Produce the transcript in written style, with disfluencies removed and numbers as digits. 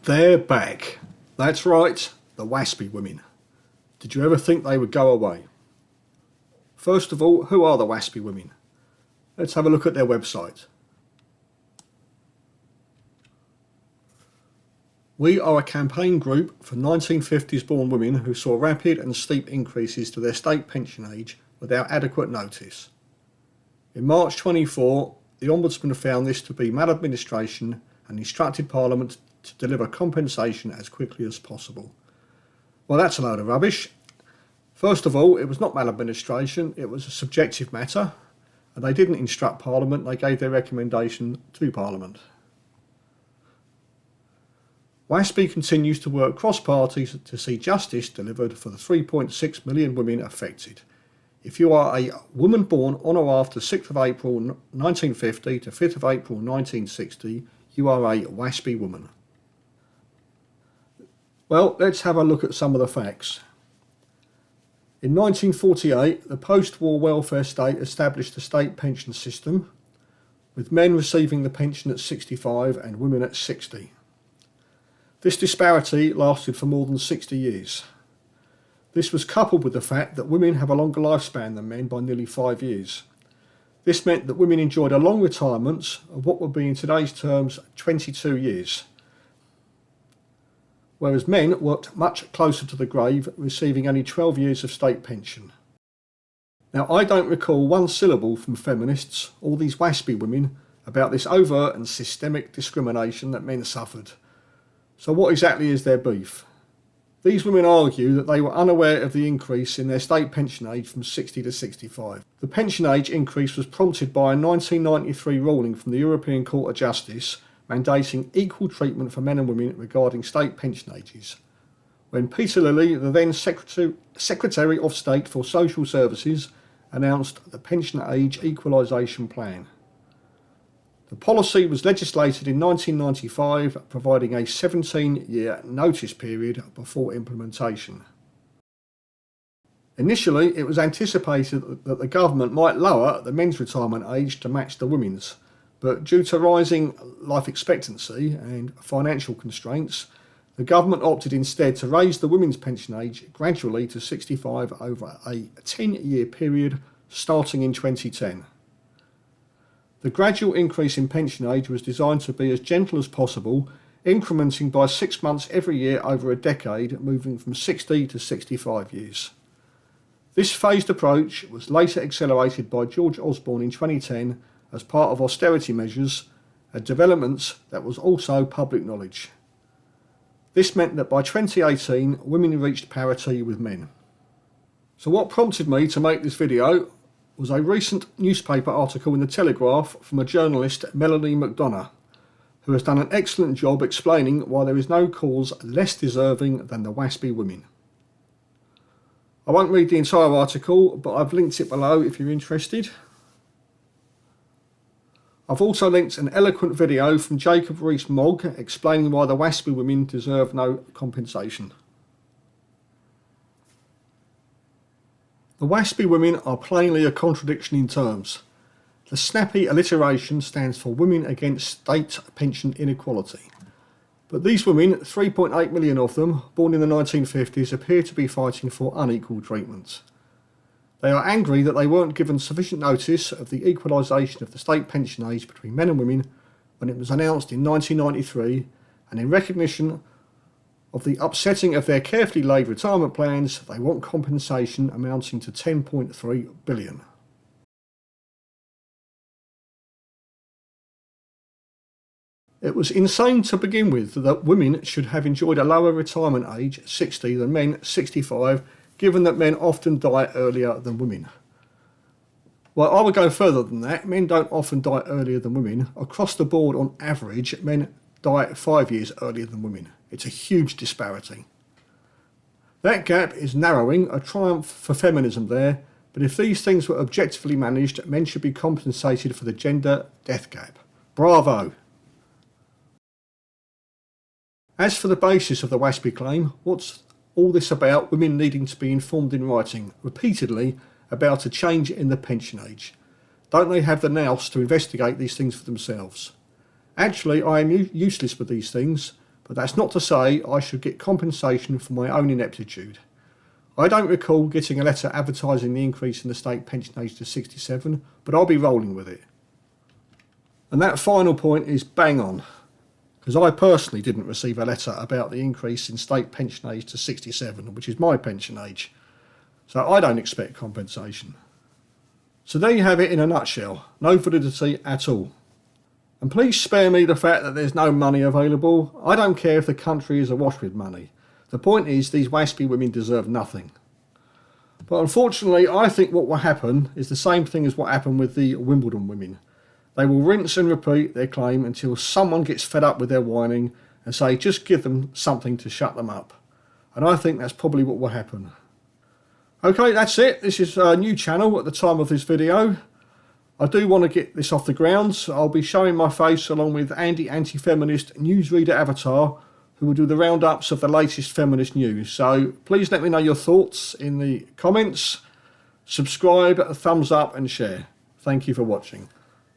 They're back. That's right, the WASPI Women. Did you ever think they would go away? First of all, who are the WASPI Women? Let's have a look at their website. We are a campaign group for 1950s born women who saw rapid and steep increases to their state pension age without adequate notice. In March 24, the Ombudsman found this to be maladministration and instructed Parliament to deliver compensation as quickly as possible. Well, that's a load of rubbish. First of all, it was not maladministration, it was a subjective matter, and they didn't instruct Parliament, they gave their recommendation to Parliament. WASPI continues to work cross-parties to see justice delivered for the 3.6 million women affected. If you are a woman born on or after 6th of April 1950 to 5th of April 1960, you are a WASPI woman. Well, let's have a look at some of the facts. In 1948, the post-war welfare state established a state pension system, with men receiving the pension at 65 and women at 60. This disparity lasted for more than 60 years. This was coupled with the fact that women have a longer lifespan than men by nearly 5 years. This meant that women enjoyed a long retirement of what would be in today's terms 22 years, whereas men worked much closer to the grave, receiving only 12 years of state pension. Now, I don't recall one syllable from feminists, or these WASPI women, about this overt and systemic discrimination that men suffered. So what exactly is their beef? These women argue that they were unaware of the increase in their state pension age from 60 to 65. The pension age increase was prompted by a 1993 ruling from the European Court of Justice mandating equal treatment for men and women regarding state pension ages, when Peter Lilly, the then Secretary of State for Social Services, announced the Pension Age Equalization Plan. The policy was legislated in 1995, providing a 17-year notice period before implementation. Initially, it was anticipated that the government might lower the men's retirement age to match the women's, but due to rising life expectancy and financial constraints, the government opted instead to raise the women's pension age gradually to 65 over a 10-year period starting in 2010. The gradual increase in pension age was designed to be as gentle as possible, incrementing by 6 months every year over a decade, moving from 60 to 65 years. This phased approach was later accelerated by George Osborne in 2010 as part of austerity measures, a development that was also public knowledge. This meant that by 2018, women reached parity with men. So what prompted me to make this video was a recent newspaper article in the Telegraph from a journalist, Melanie McDonough, who has done an excellent job explaining why there is no cause less deserving than the WASPI women. I won't read the entire article, but I've linked it below if you're interested. I've also linked an eloquent video from Jacob Rees-Mogg explaining why the WASPI women deserve no compensation. The WASPI women are plainly a contradiction in terms. The snappy alliteration stands for Women Against State Pension Inequality. But these women, 3.8 million of them, born in the 1950s, appear to be fighting for unequal treatment. They are angry that they weren't given sufficient notice of the equalisation of the state pension age between men and women when it was announced in 1993, and in recognition of the upsetting of their carefully laid retirement plans, they want compensation amounting to $10.3 billion. It was insane to begin with that women should have enjoyed a lower retirement age, 60, than men, 65, given that men often die earlier than women. Well, I would go further than that. Men don't often die earlier than women. Across the board, on average, men die 5 years earlier than women. It's a huge disparity. That gap is narrowing, a triumph for feminism there, but if these things were objectively managed, men should be compensated for the gender death gap. Bravo! As for the basis of the WASPI claim, what's all this about women needing to be informed in writing, repeatedly, about a change in the pension age? Don't they have the nous to investigate these things for themselves? Actually, I am useless with these things, but that's not to say I should get compensation for my own ineptitude. I don't recall getting a letter advertising the increase in the state pension age to 67, but I'll be rolling with it. And that final point is bang on, because I personally didn't receive a letter about the increase in state pension age to 67, which is my pension age. So I don't expect compensation. So there you have it in a nutshell. No validity at all. And please spare me the fact that there's no money available. I don't care if the country is awash with money. The point is these WASPI women deserve nothing. But unfortunately, I think what will happen is the same thing as what happened with the Wimbledon women. They will rinse and repeat their claim until someone gets fed up with their whining and say, just give them something to shut them up. And I think that's probably what will happen. Okay, that's it. This is a new channel at the time of this video. I do want to get this off the ground. So I'll be showing my face along with Andy Anti-Feminist Newsreader Avatar, who will do the roundups of the latest feminist news. So please let me know your thoughts in the comments. Subscribe, thumbs up and share. Thank you for watching.